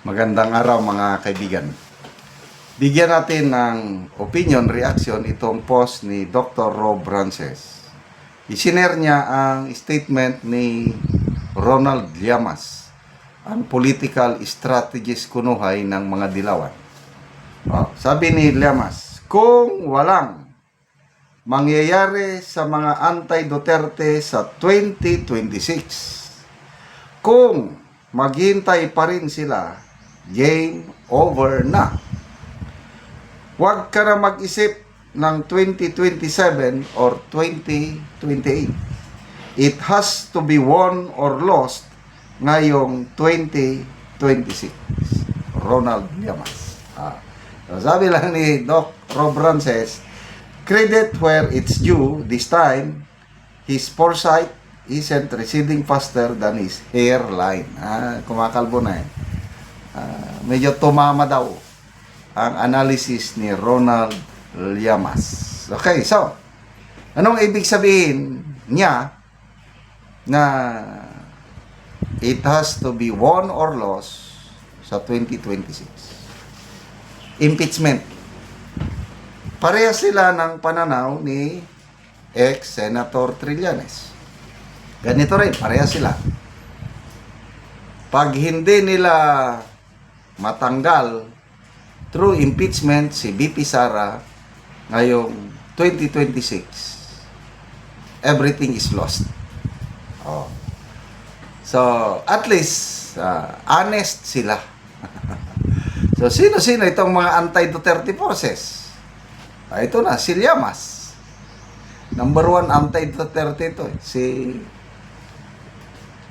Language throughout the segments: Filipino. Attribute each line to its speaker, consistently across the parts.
Speaker 1: Magandang araw mga kaibigan. Bigyan natin ng opinion, reaction itong post ni Dr. Rob Frances. Isinare niya ang statement ni Ronald Llamas, ang political strategist kunuhay ng mga dilawan. Sabi ni Llamas, kung walang mangyayari sa mga anti-Duterte sa 2026, kung maghintay pa rin sila, game over na. Huwag ka na mag-isip ng 2027 or 2028. It has to be won or lost ngayong 2026. Ronald Llamas. Sabi lang ni Doc Rob Frances, credit where it's due. This time, his foresight isn't receding faster than his hairline. Kumakalbo na medyo tumama daw ang analysis ni Ronald Llamas. Okay, so anong ibig sabihin niya na it has to be won or lost sa 2026? Impeachment. Pareha sila ng pananaw ni ex-Senator Trillanes. Ganito rin, pareha sila. Pag hindi nila matanggal through impeachment si VP Sara ngayong 2026, everything is lost. So, at least honest sila. So, sino-sino itong mga anti-Duterte forces? Ito na, si Llamas. Number 1 anti-Duterte ito. Si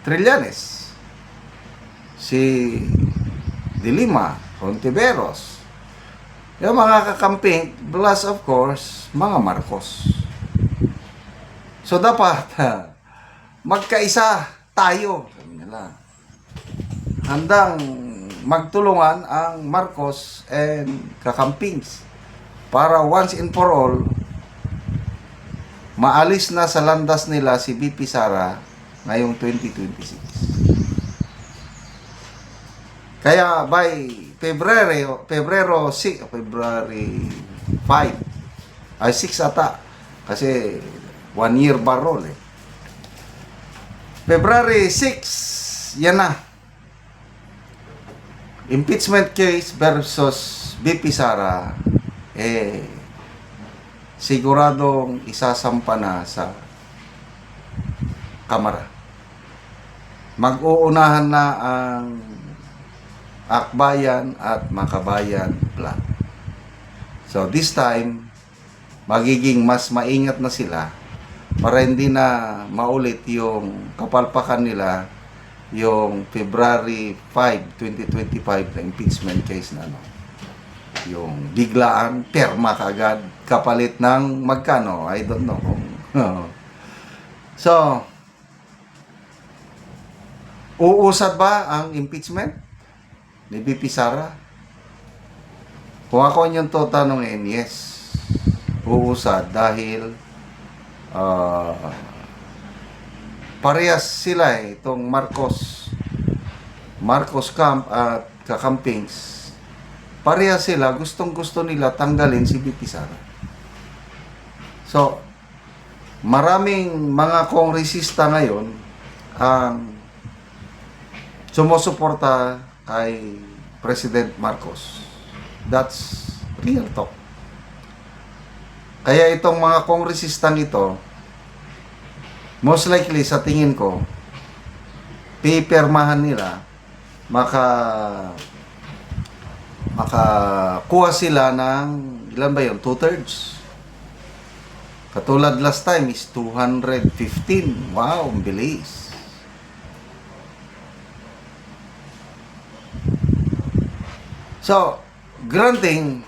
Speaker 1: Trillanes. Si De Lima, Hontiveros. Yung mga kakamping, plus of course, mga Marcos. So dapat, magkaisa tayo. Sabi nila. Handang magtulungan ang Marcos and kakampings para once and for all, maalis na sa landas nila si VP Sara ngayong 2026. Kaya by February 5 ay 6 ata kasi 1 year barol February 6 yan na, impeachment case versus VP Sara siguradong isasampa na sa Kamara. Mag-uunahan na ang Akbayan at Makabayan plan. So this time, magiging mas maingat na sila para hindi na maulit yung kapalpakan nila yung February 5, 2025 na impeachment case na yung biglaan, perma kagad, kapalit ng magkano, I don't know. So, uusad ba ang impeachment ni VP Sara? Kung ako yung tatanungin, yes, uusad dahil parehas sila itong Marcos Camp at kakampings, parehas sila, gustong-gusto nila tanggalin si VP Sara. So, maraming mga kongresista ngayon ang sumusuporta kay President Marcos. That's real talk. Kaya itong mga kongresistang ito, most likely sa tingin ko, pipirmahan nila, makakuha sila ng, ilan ba yun? 2/3. Katulad last time is 215. Wow, ang bilis. So, granting,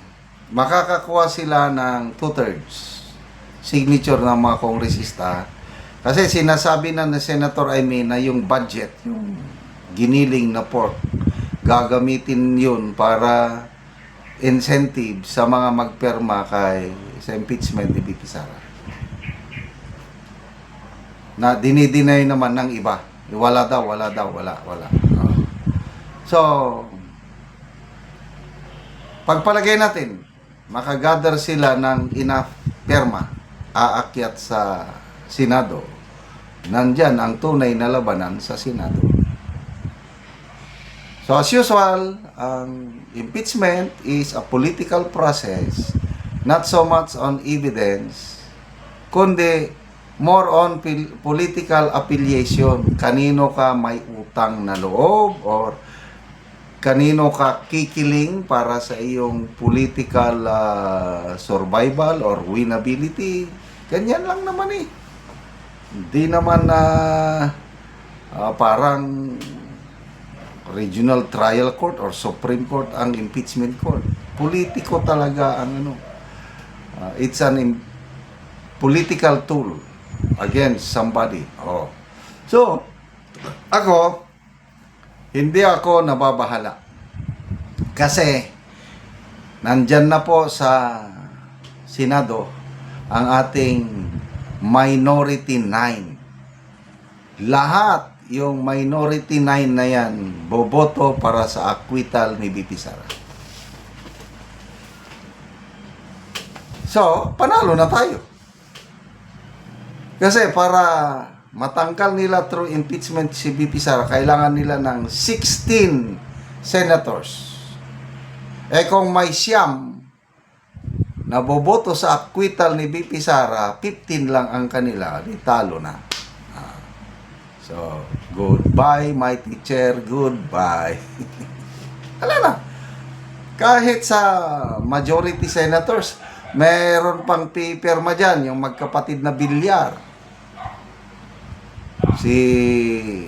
Speaker 1: makakakuha sila ng 2/3 signature ng mga kongresista. Kasi sinasabi na ni Senator Aimee na yung budget, yung giniling na pork, gagamitin yun para incentive sa mga magperma sa impeachment ni VP Sara. Na dinideny naman ng iba. Wala. So, Pagpalagay natin, makagather sila ng enough perma, aakyat sa Senado. Nandyan ang tunay na labanan sa Senado. So as usual, ang impeachment is a political process, not so much on evidence, kundi more on political affiliation. Kanino ka may utang na loob or kanino ka kikiling para sa iyong political survival or winnability. Ganyan lang naman eh. Hindi naman na parang regional trial court or Supreme Court ang impeachment court. Politiko talaga ang ano. It's an political tool against somebody. Oh. So, hindi ako nababahala. Kasi, nandyan na po sa Senado ang ating Minority 9. Lahat yung Minority 9 na yan, boboto para sa acquittal ni BP Sara. So, panalo na tayo. Kasi para matangkal nila through impeachment si BP Sara, kailangan nila ng 16 senators. Kung may siyam na boboto sa acquittal ni BP Sara, 15 lang ang kanila, di talo na. So, goodbye, my teacher, goodbye. Wala na. Kahit sa majority senators, meron pang pipirma dyan, yung magkapatid na Bilyar. Si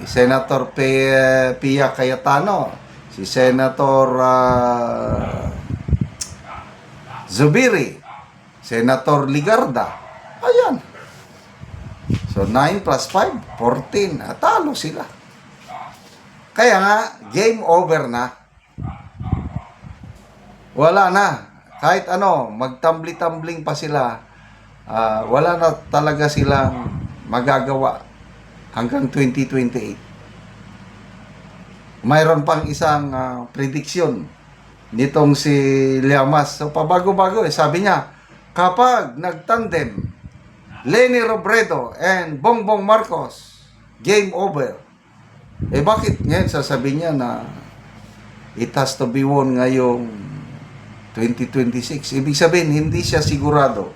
Speaker 1: Senator Pia Cayetano, si Senator Zubiri, Senator Ligarda. Ayan. So, 9 plus 5, 14. Talo sila. Kaya nga, game over na. Wala na. Kahit ano, magtambli-tambling pa sila, wala na talaga silang magagawa hanggang 2028. Mayroon pang isang prediction nitong si Llamas. So, pabago-bago eh. Sabi niya, kapag nagtandem Leni Robredo and Bongbong Marcos, game over. Bakit ngayon sasabihin niya na it has to be won ngayong 2026? Ibig sabihin, hindi siya sigurado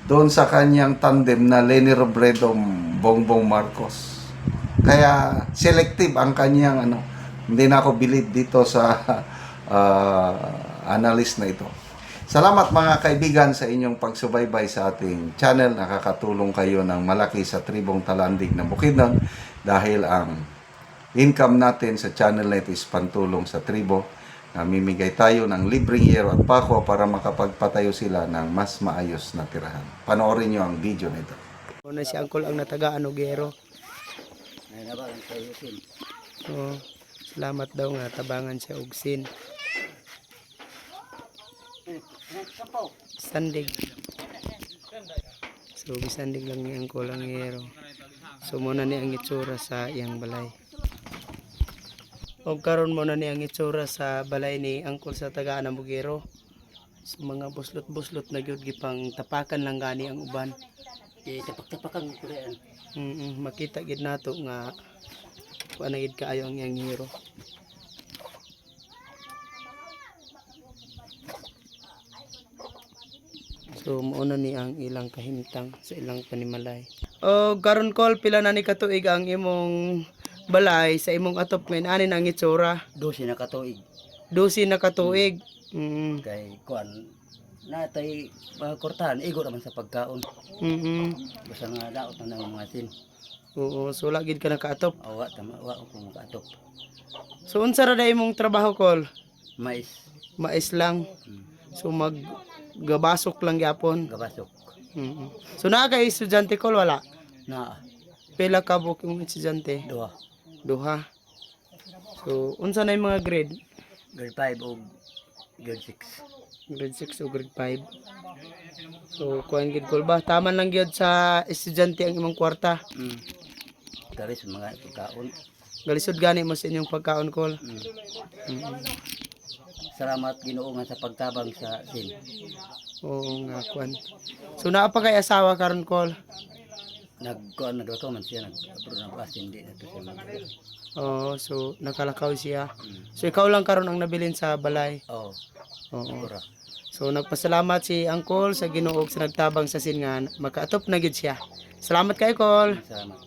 Speaker 1: doon sa kanyang tandem na Leni Robredo, Bongbong Marcos. Kaya selective ang kanyang ano. Hindi na ako believe dito sa analyst na ito. Salamat mga kaibigan sa inyong pagsubaybay sa ating channel. Nakakatulong kayo ng malaki sa tribong Talandig ng Bukidnon dahil ang income natin sa channel na ito is pantulong sa tribo. Namimigay tayo ng libreng yero at pako para makapagpatayo sila ng mas maayos na tirahan. Panoorin nyo ang video nito.
Speaker 2: Una si Angkol ang natagaan og yero. So, salamat daw nga tabangan siya og sin. Sandig. So, bisandig lang ni Angkol ang yero. So, muna ni ang itsura sa iyang balay. O karon muna ni ang itsura sa balay ni Angkol sa tagaan ng Bugero. So, mga buslot-buslot na gyud gipang tapakan lang gani ang uban.
Speaker 3: Tapak-tapakan ko rin.
Speaker 2: Makita gid nato nga kuan gid kaayo ang iyang yero. So mauna ni ang ilang kahimtang sa ilang panimalay. O karon Kol, pila na ni katuig ang imong balay sa imong atop ngayon ani ang itsura?
Speaker 3: 12 na katuig.
Speaker 2: 12 na katuig.
Speaker 3: Kay kuan natay mga kurtahan igo naman sa pagkaon. Basta nga daot na ng mga sin.
Speaker 2: Oo, so lagid ka nakaatop.
Speaker 3: Wa ko makaatop.
Speaker 2: So unsa ra day imong trabaho Kol?
Speaker 3: Mais,
Speaker 2: Mais lang. So gabasok lang gyapon.
Speaker 3: gabasok.
Speaker 2: So naa kay estudyante Kol wala?
Speaker 3: Na
Speaker 2: Pila ka buok imong estudyante?
Speaker 3: duha.
Speaker 2: Duha. So unsa na yung mga grade?
Speaker 3: Grade 5 o grade 6.
Speaker 2: Grade 6 o grade 5. So kuan gid Kol ba? Taman lang gyud sa estudyante ang imong kwarta.
Speaker 3: Garis mga pagkaon.
Speaker 2: Galisod gani mo sa inyong pagkaon Kol.
Speaker 3: salamat Ginoo nga sa pagtabang sa sin.
Speaker 2: Oo nga kwan. So naa pa kay asawa karon Col?
Speaker 3: Nagkuan na daw man siya nag-approve ng pass hindi na to siya mag.
Speaker 2: Oo, so nakalakaw siya.
Speaker 3: Mm.
Speaker 2: So ikaw lang karon ang nabilin sa balay.
Speaker 3: Oh,
Speaker 2: Oo.
Speaker 3: siguro.
Speaker 2: So nagpasalamat si Uncle sa Ginoo sa nagtabang sa sin nga makaatop na gid siya. Salamat kay Col.
Speaker 3: Salamat.